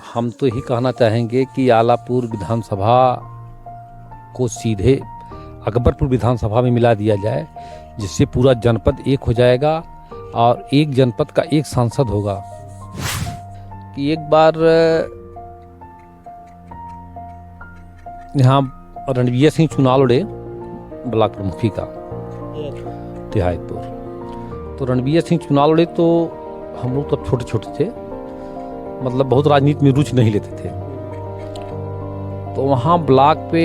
हम तो यही कहना चाहेंगे कि आलापुर विधानसभा को सीधे अकबरपुर विधानसभा में मिला दिया जाए, जिससे पूरा जनपद एक हो जाएगा और एक जनपद का एक सांसद होगा। कि एक बार यहाँ रणवीर सिंह चुनाव लड़े ब्लॉक प्रमुखी का तिहाईपुर। तो रणवीर सिंह चुनाव लड़े तो हम लोग तब छोटे छोटे थे, मतलब बहुत राजनीति में रुचि नहीं लेते थे। तो वहाँ ब्लॉक पे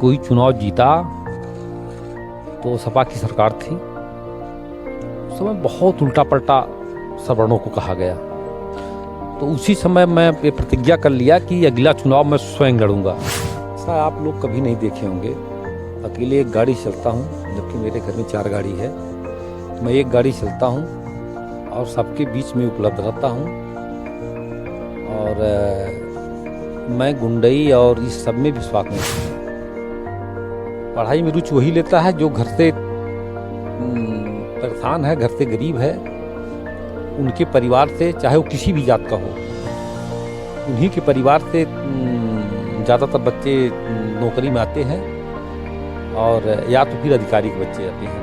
कोई चुनाव जीता तो सपा की सरकार थी। उस समय बहुत उल्टा पलटा सवर्णों को कहा गया। तो उसी समय मैं ये प्रतिज्ञा कर लिया कि अगला चुनाव मैं स्वयं लड़ूंगा। ऐसा आप लोग कभी नहीं देखे होंगे, अकेले एक गाड़ी चलता हूँ, जबकि मेरे घर में 4 गाड़ी है। मैं एक गाड़ी चलता हूँ और सबके बीच में उपलब्ध रहता हूँ। और मैं गुंडई और इस सब में विश्वास नहीं करता। पढ़ाई में रुचि वही लेता है जो घर से परेशान है, घर से गरीब है, उनके परिवार से, चाहे वो किसी भी जात का हो, उन्हीं के परिवार से ज़्यादातर बच्चे नौकरी में आते हैं और या तो फिर अधिकारी के बच्चे आते हैं।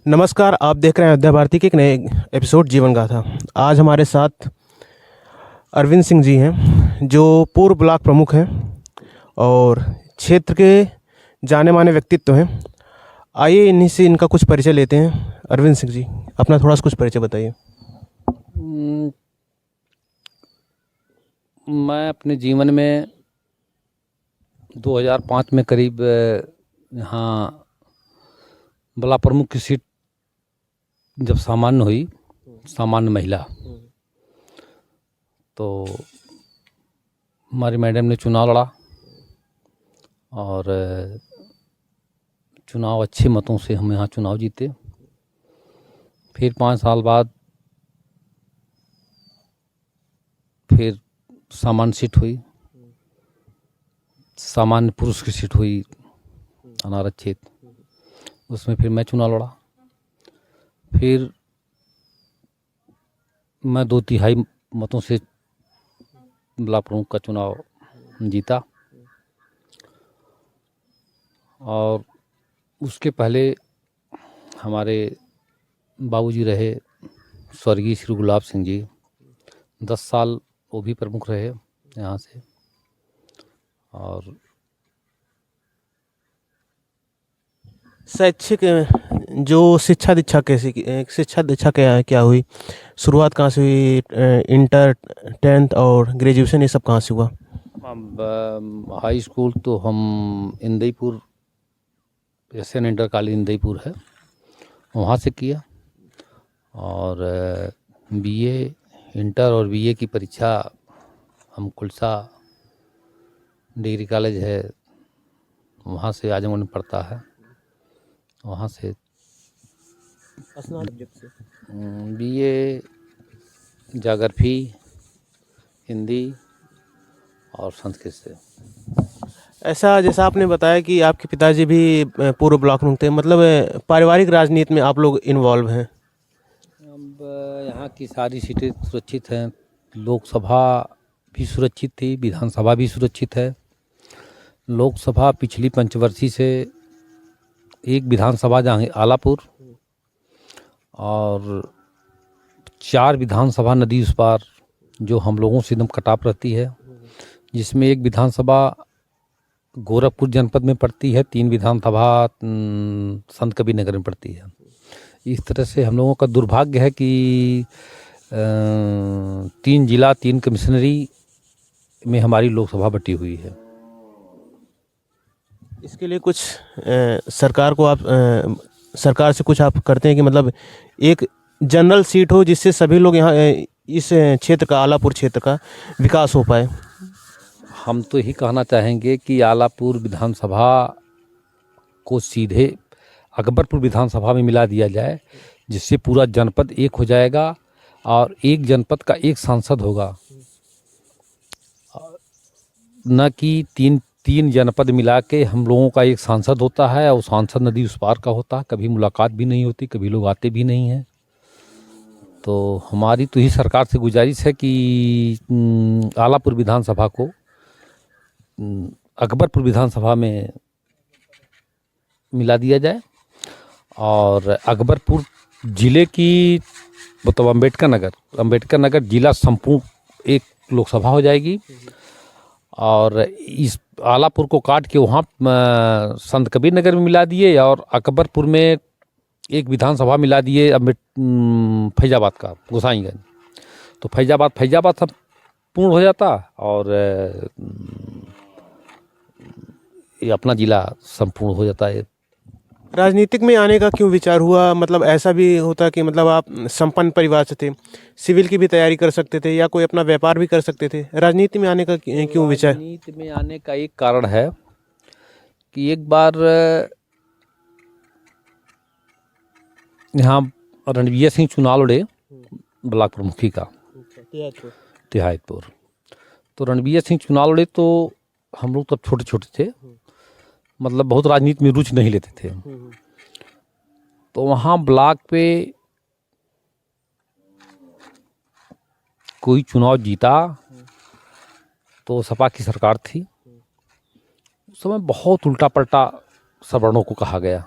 नमस्कार, आप देख रहे हैं अयोध्या भारती के एक नए एपिसोड जीवन गाथा। आज हमारे साथ अरविंद सिंह जी हैं, जो पूर्व ब्लॉक प्रमुख हैं और क्षेत्र के जाने माने व्यक्तित्व हैं। आइए इन्हीं से इनका कुछ परिचय लेते हैं। अरविंद सिंह जी, अपना थोड़ा सा कुछ परिचय बताइए। मैं अपने जीवन में 2005 में करीब यहाँ ब्लॉक प्रमुख की सीट जब सामान्य हुई, सामान्य महिला, तो हमारी मैडम ने चुनाव लड़ा और चुनाव अच्छे मतों से हम यहाँ चुनाव जीते। फिर 5 साल बाद फिर सामान्य सीट हुई, सामान्य पुरुष की सीट हुई अनारक्षित, उसमें फिर मैं चुनाव लड़ा। फिर मैं 2/3 मतों से ब्लॉक प्रमुख का चुनाव जीता। और उसके पहले हमारे बाबूजी रहे स्वर्गीय श्री गुलाब सिंह जी, 10 साल वो भी प्रमुख रहे यहाँ से। और शैक्षिक जो शिक्षा दीक्षा कैसी, शिक्षा दीक्षा क्या हुई? शुरुआत कहाँ से हुई? इंटर, 10th और ग्रेजुएशन ये सब कहाँ से हुआ? हाई स्कूल तो हम Indaipur, SN inter college Indaipur है, वहाँ से किया। और बीए, इंटर और बीए की परीक्षा हम कुलसा डिग्री कॉलेज है, वहाँ से आजमगढ़ में पढ़ता है, वहाँ से बीए ज्योग्राफी, हिंदी और संस्कृत से। ऐसा जैसा आपने बताया कि आपके पिताजी भी पूर्व ब्लॉक प्रमुख थे, मतलब पारिवारिक राजनीति में आप लोग इन्वॉल्व हैं। अब यहाँ की सारी सीटें सुरक्षित हैं, लोकसभा भी सुरक्षित थी, विधानसभा भी सुरक्षित है। लोकसभा पिछली पंचवर्षीय से एक विधानसभा जहाँ आलापुर और 4 विधानसभा नदी उस पार जो हम लोगों से एकदम कटाप रहती है, जिसमें एक विधानसभा गोरखपुर जनपद में पड़ती है, 3 विधानसभा संत कबीर नगर में पड़ती है। इस तरह से हम लोगों का दुर्भाग्य है कि 3 जिला 3 कमिश्नरी में हमारी लोकसभा बटी हुई है। इसके लिए कुछ सरकार को आप सरकार से कुछ आप करते हैं कि मतलब एक जनरल सीट हो जिससे सभी लोग यहाँ इस क्षेत्र का, आलापुर क्षेत्र का विकास हो पाए? हम तो यही कहना चाहेंगे कि आलापुर विधानसभा को सीधे अकबरपुर विधानसभा में मिला दिया जाए, जिससे पूरा जनपद एक हो जाएगा और एक जनपद का एक सांसद होगा, न कि 3 3 जनपद मिला के हम लोगों का एक सांसद होता है और सांसद नदी उस पार का होता है। कभी मुलाकात भी नहीं होती, कभी लोग आते भी नहीं हैं। तो हमारी तो ही सरकार से गुजारिश है कि आलापुर विधानसभा को अकबरपुर विधानसभा में मिला दिया जाए और अकबरपुर जिले की मतलब अम्बेडकर नगर जिला संपूर्ण एक लोकसभा हो जाएगी और इस आलापुर को काट के वहाँ संत कबीर नगर में मिला दिए और अकबरपुर में एक विधानसभा मिला दिए फैजाबाद का गोसाईगंज। तो फैजाबाद सब पूर्ण हो जाता और ये अपना जिला संपूर्ण हो जाता है। राजनीतिक में आने का क्यों विचार हुआ? मतलब ऐसा भी होता कि मतलब आप संपन्न परिवार से थे, सिविल की भी तैयारी कर सकते थे या कोई अपना व्यापार भी कर सकते थे। राजनीति में आने का क्यों विचार? राजनीति में आने का एक कारण है कि एक बार यहाँ रणवीर सिंह चुनाव लड़े ब्लॉक प्रमुखी का तिहायतपुर। तो रणवीर सिंह चुनाव लड़े तो हम लोग तब छोटे छोटे थे, मतलब बहुत राजनीति में रुचि नहीं लेते थे। तो वहाँ ब्लॉक पे कोई चुनाव जीता तो सपा की सरकार थी। उस समय बहुत उल्टा पलटा सवर्णों को कहा गया।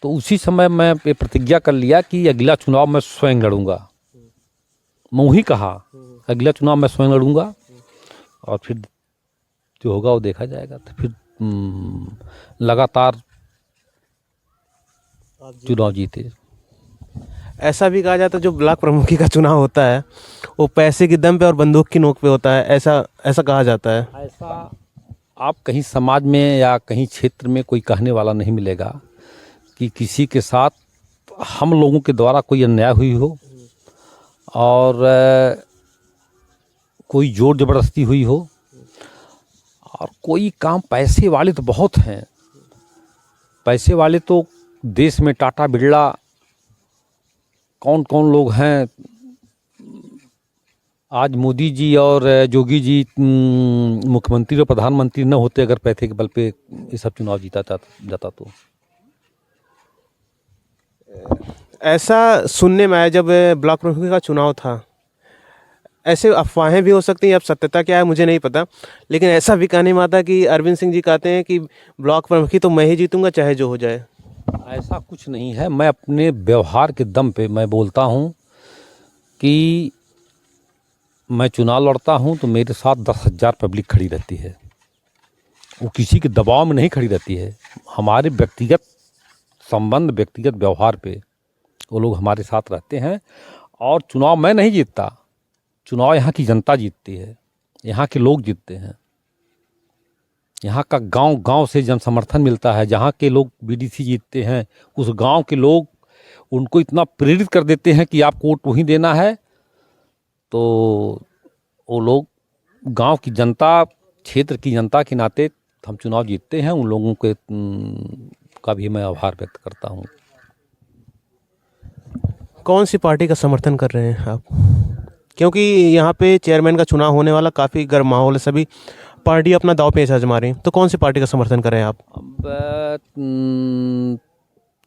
तो उसी समय मैं ये प्रतिज्ञा कर लिया कि अगला चुनाव मैं स्वयं लड़ूंगा। मैं वही कहा अगला चुनाव मैं स्वयं लड़ूंगा और फिर जो होगा वो देखा जाएगा। तो फिर लगातार चुनाव जीते। ऐसा भी कहा जाता है जो ब्लॉक प्रमुखी का चुनाव होता है वो पैसे के दम पे और बंदूक की नोक पे होता है, ऐसा कहा जाता है। ऐसा आप कहीं समाज में या कहीं क्षेत्र में कोई कहने वाला नहीं मिलेगा कि किसी के साथ हम लोगों के द्वारा कोई अन्याय हुई हो और कोई जोर जबरदस्ती हुई हो। और कोई काम पैसे वाले तो बहुत हैं, पैसे वाले तो देश में टाटा बिरला कौन कौन लोग हैं। आज मोदी जी और जोगी जी मुख्यमंत्री और प्रधानमंत्री न होते अगर पैसे के बल पे ये सब चुनाव जीता जाता तो। ऐसा सुनने में आया जब ब्लॉक प्रमुखी का चुनाव था, ऐसे अफवाहें भी हो सकती हैं, अब सत्यता क्या है मुझे नहीं पता, लेकिन ऐसा भी कहने में आता कि अरविंद सिंह जी कहते हैं कि ब्लॉक प्रमुखी तो मैं ही जीतूंगा चाहे जो हो जाए। ऐसा कुछ नहीं है। मैं अपने व्यवहार के दम पे मैं बोलता हूँ कि मैं चुनाव लड़ता हूँ तो मेरे साथ 10,000 पब्लिक खड़ी रहती है। वो किसी के दबाव में नहीं खड़ी रहती है। हमारे व्यक्तिगत संबंध, व्यक्तिगत व्यवहार पे वो लोग हमारे साथ रहते हैं। और चुनाव मैं नहीं जीतता, चुनाव यहाँ की जनता जीतती है, यहाँ के लोग जीतते हैं। यहाँ का गांव गांव से जन समर्थन मिलता है। जहाँ के लोग बीडीसी जीतते हैं उस गांव के लोग उनको इतना प्रेरित कर देते हैं कि आपको वोट वहीं देना है। तो वो लोग गांव की जनता, क्षेत्र की जनता के नाते हम चुनाव जीतते हैं। उन लोगों के का भी मैं आभार व्यक्त करता हूँ। कौन सी पार्टी का समर्थन कर रहे हैं आप? क्योंकि यहाँ पे चेयरमैन का चुनाव होने वाला, काफ़ी गर्म माहौल है, सभी पार्टी अपना दांव पेच आजमा रही हैं। तो कौन सी पार्टी का समर्थन कर रहे हैं आप? अब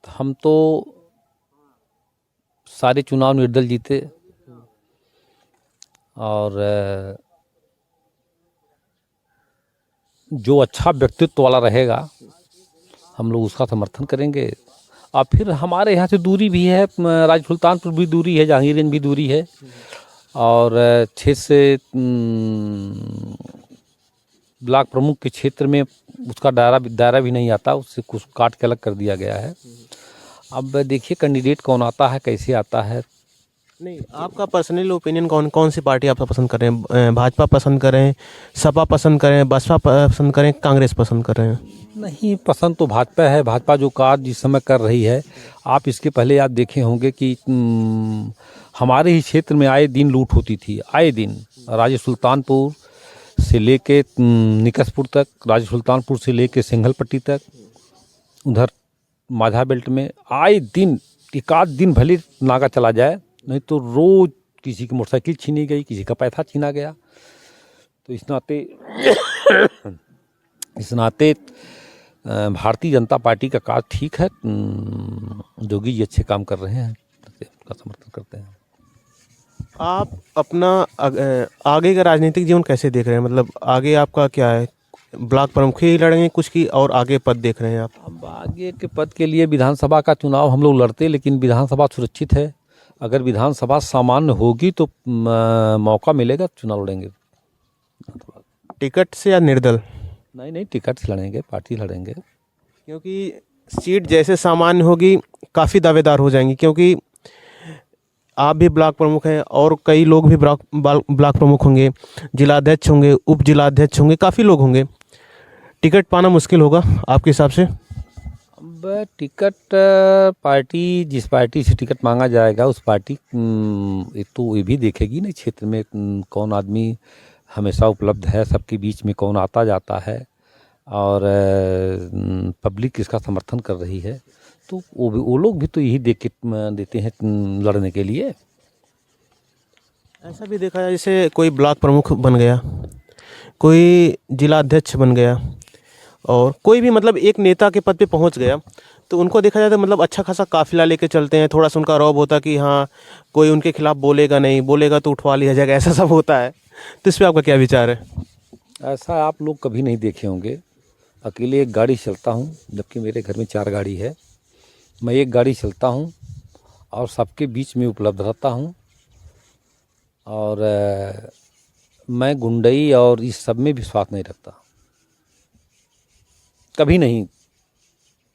हम तो सारे चुनाव निर्दल जीते और जो अच्छा व्यक्तित्व वाला रहेगा हम लोग उसका समर्थन करेंगे। और फिर हमारे यहाँ से दूरी भी है, राज सुल्तानपुर भी दूरी है, जहांगीरगंज भी दूरी है और 6 से ब्लॉक प्रमुख के क्षेत्र में उसका दायरा भी नहीं आता, उससे कुछ काट के अलग कर दिया गया है। अब देखिए कैंडिडेट कौन आता है, कैसे आता है। नहीं, आपका पर्सनल ओपिनियन कौन सी पार्टी आप पसंद कर रहे हैं? भाजपा पसंद कर रहे हैं, सपा पसंद कर रहे हैं, बसपा पसंद कर रहे हैं, कांग्रेस पसंद कर रहे हैं? नहीं, पसंद तो भाजपा है। भाजपा जो कार्य जिस समय कर रही है, आप इसके पहले आप देखे होंगे कि हमारे ही क्षेत्र में आए दिन लूट होती थी। आए दिन राजे सुल्तानपुर से लेके निकसपुर तक, राजे सुल्तानपुर से लेके सिंघलपट्टी तक, उधर माझा बेल्ट में आए दिन, एक आध दिन भले नागा चला जाए, नहीं तो रोज किसी की मोटरसाइकिल छीनी गई, किसी का पैसा छीना गया। तो इस नाते इस नाते भारतीय जनता पार्टी का काज ठीक है। जोगी जी अच्छे काम कर रहे हैं, उनका समर्थन करते हैं। आप अपना आगे का राजनीतिक जीवन कैसे देख रहे हैं? मतलब आगे आपका क्या है? ब्लॉक प्रमुख ही लड़ेंगे कुछ की, और आगे पद देख रहे हैं आप? अब आगे के पद के लिए विधानसभा का चुनाव हम लोग लड़ते, लेकिन विधानसभा सुरक्षित है। अगर विधानसभा सामान्य होगी तो मौका मिलेगा, चुनाव लड़ेंगे। टिकट से या निर्दल? नहीं, टिकट से लड़ेंगे, पार्टी लड़ेंगे। क्योंकि सीट जैसे सामान्य होगी काफ़ी दावेदार हो जाएंगी, क्योंकि आप भी ब्लॉक प्रमुख हैं और कई लोग भी ब्लॉक प्रमुख होंगे, जिलाध्यक्ष होंगे, उप जिलाध्यक्ष होंगे, काफ़ी लोग होंगे। टिकट पाना मुश्किल होगा आपके हिसाब से? अब टिकट पार्टी, जिस पार्टी से टिकट मांगा जाएगा उस पार्टी एक तो ये भी देखेगी ना क्षेत्र में कौन आदमी हमेशा उपलब्ध है, सबके बीच में कौन आता जाता है, और पब्लिक किसका समर्थन कर रही है। तो वो लोग भी तो यही देख के देते हैं लड़ने के लिए। ऐसा भी देखा जाए जैसे कोई ब्लॉक प्रमुख बन गया, कोई जिलाध्यक्ष बन गया, और कोई भी मतलब एक नेता के पद पे पहुंच गया, तो उनको देखा जाए तो मतलब अच्छा खासा काफिला लेके चलते हैं। थोड़ा सा उनका रौब होता है कि हाँ कोई उनके खिलाफ बोलेगा नहीं, बोलेगा तो उठवा लिया जाएगा, ऐसा सब होता है। तो इस पर आपका क्या विचार है? ऐसा आप लोग कभी नहीं देखे होंगे। अकेले एक गाड़ी चलता हूँ, जबकि मेरे घर में 4 गाड़ी है। मैं एक गाड़ी चलता हूँ और सबके बीच में उपलब्ध रहता हूँ, और मैं गुंडई और इस सब में विश्वास नहीं रखता, कभी नहीं।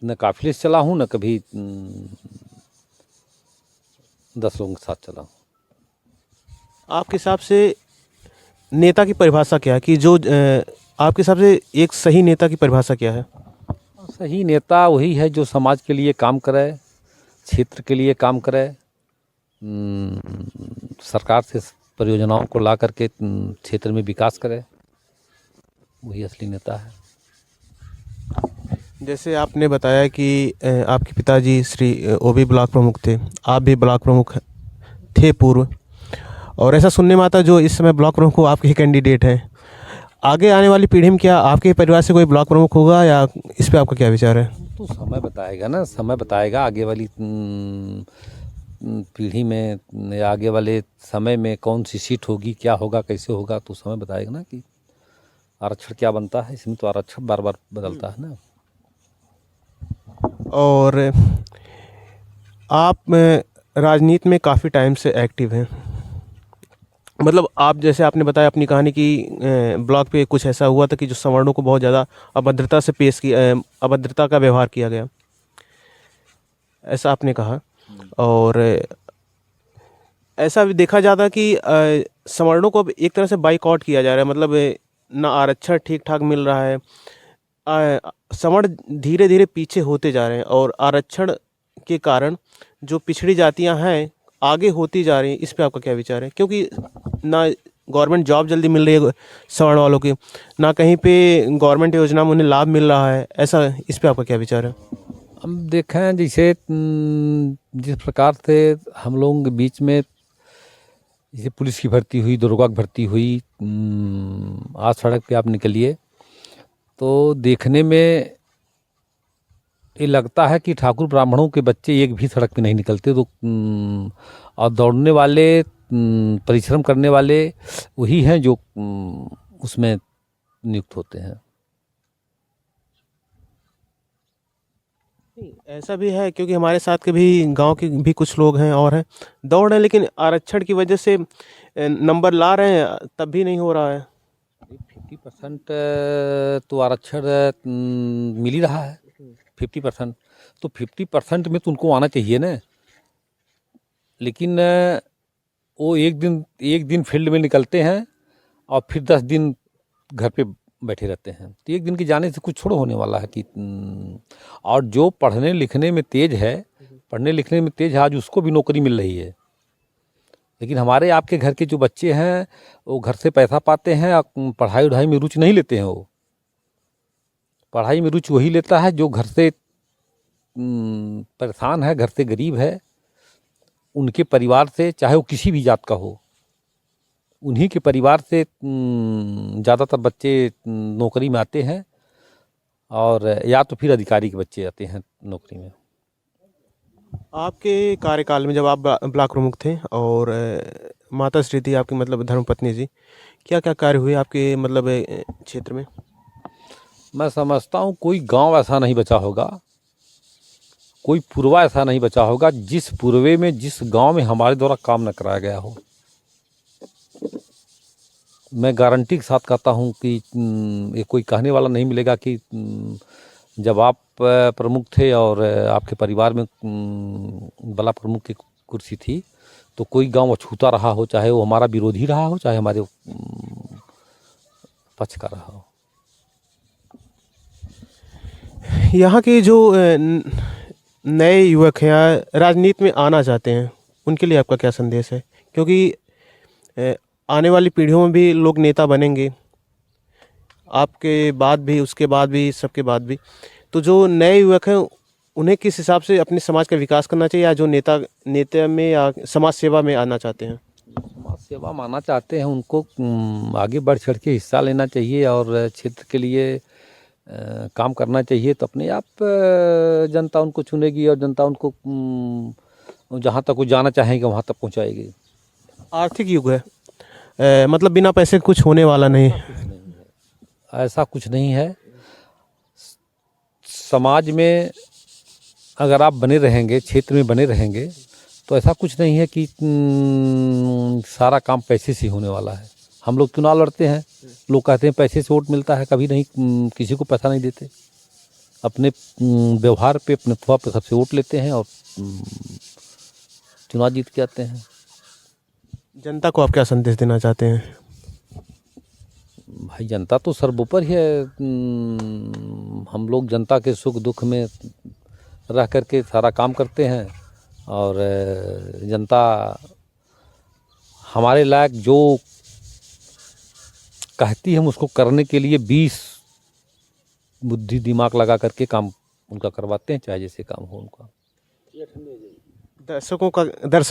न काफिले से चला हूँ, न कभी 10 लोगों के साथ चला हूँ। आपके हिसाब से नेता की परिभाषा क्या है, कि जो आपके हिसाब से एक सही नेता की परिभाषा क्या है? सही नेता वही है जो समाज के लिए काम करे, क्षेत्र के लिए काम करे, सरकार से परियोजनाओं को ला करके क्षेत्र में विकास करे, वही असली नेता है। जैसे आपने बताया कि आपके पिताजी श्री वो भी ब्लॉक प्रमुख थे, आप भी ब्लॉक प्रमुख थे पूर्व, और ऐसा सुनने में आता है जो इस समय ब्लॉक प्रमुख हो आपके ही कैंडिडेट हैं। आगे आने वाली पीढ़ी में क्या आपके परिवार से कोई ब्लॉक प्रमुख होगा, या इस पे आपका क्या विचार है? तो समय बताएगा ना, समय बताएगा आगे वाली पीढ़ी में या आगे वाले समय में कौन सी सीट होगी, क्या होगा, कैसे होगा, तो समय बताएगा ना कि आरक्षण क्या बनता है। इसमें तो आरक्षण बार बार बदलता है ना। और आप राजनीति में काफ़ी टाइम से एक्टिव हैं, मतलब आप जैसे आपने बताया अपनी कहानी कि ब्लॉक पे कुछ ऐसा हुआ था कि जो सवर्णों को बहुत ज़्यादा अभद्रता से पेश किया, अभद्रता का व्यवहार किया गया, ऐसा आपने कहा। और ऐसा भी देखा जाता है कि सवर्णों को अब एक तरह से बाइकआउट किया जा रहा है, मतलब ना आरक्षण ठीक ठाक मिल रहा है, सवर्ण धीरे धीरे पीछे होते जा रहे हैं, और आरक्षण के कारण जो पिछड़ी जातियां हैं आगे होती जा रही हैं। इस पे आपका क्या विचार है? क्योंकि ना गवर्नमेंट जॉब जल्दी मिल रही है सवर्ण वालों की, ना कहीं पे गवर्नमेंट योजना में उन्हें लाभ मिल रहा है, ऐसा इस पे आपका क्या विचार है? हम देखें जैसे जिस प्रकार से हम लोगों के बीच में जैसे पुलिस की भर्ती हुई, दरोगा की भर्ती हुई, आज सड़क पे आप निकलिए तो देखने में ये लगता है कि ठाकुर ब्राह्मणों के बच्चे एक भी सड़क पे नहीं निकलते। तो और दौड़ने वाले, परिश्रम करने वाले वही हैं जो उसमें नियुक्त होते हैं। ऐसा भी है, क्योंकि हमारे साथ के भी गांव के भी कुछ लोग हैं और हैं दौड़ रहे हैं, लेकिन आरक्षण की वजह से नंबर ला रहे हैं तब भी नहीं हो रहा है। 50% तो आरक्षण मिल ही रहा है, 50%। तो 50% में तो उनको आना चाहिए ना, लेकिन वो एक दिन फील्ड में निकलते हैं और फिर 10 दिन घर पे बैठे रहते हैं। तो एक दिन के जाने से कुछ छोड़ो होने वाला है कि और जो पढ़ने लिखने में तेज है, आज उसको भी नौकरी मिल रही है। लेकिन हमारे आपके घर के जो बच्चे हैं वो घर से पैसा पाते हैं और पढ़ाई वढ़ाई में रुचि नहीं लेते हैं। वो पढ़ाई में रुचि वही लेता है जो घर से परेशान है, घर से गरीब है, उनके परिवार से, चाहे वो किसी भी जात का हो, उन्हीं के परिवार से ज़्यादातर बच्चे नौकरी में आते हैं। और या तो फिर अधिकारी के बच्चे आते हैं नौकरी में। आपके कार्यकाल में जब आप ब्लॉक प्रमुख थे और माता श्री थी आपकी, मतलब धर्मपत्नी जी, क्या क्या कार्य हुए आपके मतलब क्षेत्र में? मैं समझता हूँ कोई गांव ऐसा नहीं बचा होगा, कोई पूर्वा ऐसा नहीं बचा होगा जिस पूर्वे में, जिस गांव में हमारे द्वारा काम न कराया गया हो। मैं गारंटी के साथ कहता हूँ कि ये कोई कहने वाला नहीं मिलेगा कि जब आप प्रमुख थे और आपके परिवार में बला प्रमुख की कुर्सी थी, तो कोई गांव अछूता रहा हो, चाहे वो हमारा विरोधी रहा हो, चाहे हमारे पक्ष का रहा हो। यहाँ के जो नए युवक हैं या राजनीति में आना चाहते हैं, उनके लिए आपका क्या संदेश है? क्योंकि आने वाली पीढ़ियों में भी लोग नेता बनेंगे, आपके बाद भी, उसके बाद भी, सबके बाद भी। तो जो नए युवक हैं उन्हें किस हिसाब से अपने समाज का विकास करना चाहिए, या जो नेता में या समाज सेवा में आना चाहते हैं? समाज सेवा में आना चाहते हैं उनको आगे बढ़ चढ़ के हिस्सा लेना चाहिए और क्षेत्र के लिए काम करना चाहिए। तो अपने आप जनता उनको चुनेगी और जनता उनको जहाँ तक वो जाना चाहेंगे वहाँ तक पहुँचाएगी। आर्थिक युग है, मतलब बिना पैसे कुछ होने वाला नहीं। ऐसा कुछ नहीं है। समाज में अगर आप बने रहेंगे, क्षेत्र में बने रहेंगे, तो ऐसा कुछ नहीं है कि सारा काम पैसे से होने वाला है। हम लोग चुनाव लड़ते हैं, लोग कहते हैं पैसे से वोट मिलता है, कभी नहीं, किसी को पैसा नहीं देते। अपने व्यवहार पे, अपने स्वभाव पे सबसे वोट लेते हैं और चुनाव जीत के आते हैं। जनता को आप क्या संदेश देना चाहते हैं? भाई जनता तो सर्वोपरि है। हम लोग जनता के सुख दुख में रह करके सारा काम करते हैं और जनता हमारे लायक जो कहती है हम उसको करने के लिए 20 बुद्धि दिमाग लगा करके काम उनका करवाते हैं, चाहे जैसे काम हो उनका। दर्शकों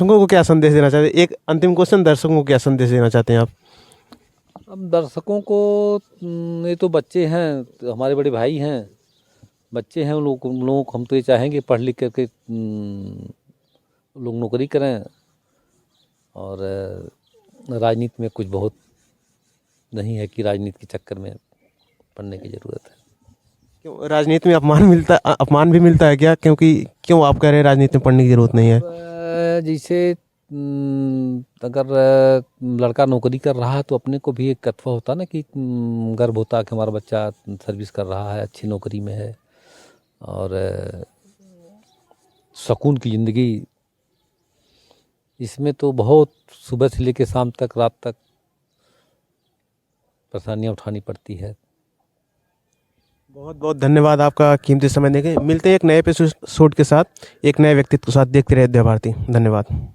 को क्या संदेश देना चाहते हैं? एक अंतिम क्वेश्चन, दर्शकों को क्या संदेश देना चाहते हैं आप? अब दर्शकों को, ये तो बच्चे हैं, तो हमारे बड़े भाई हैं, बच्चे हैं, उन लोगों को हम तो ये चाहेंगे पढ़ लिख करके लोग नौकरी करें और राजनीति में कुछ बहुत नहीं है कि राजनीति के चक्कर में पढ़ने की ज़रूरत है। क्यों राजनीति में अपमान भी मिलता है क्या? क्यों आप कह रहे हैं राजनीति में पढ़ने की जरूरत नहीं है? जैसे अगर लड़का नौकरी कर रहा है तो अपने को भी एक कत्वा होता ना कि गर्व होता है कि हमारा बच्चा सर्विस कर रहा है, अच्छी नौकरी में है और सुकून की ज़िंदगी। इसमें तो बहुत सुबह से लेकर शाम तक, रात तक परेशानियाँ उठानी पड़ती है। बहुत बहुत धन्यवाद आपका कीमती समय देके। मिलते हैं एक नए एपिसोड के साथ, एक नए व्यक्तित्व के साथ। देखते रहे अयोध्या भारती। धन्यवाद।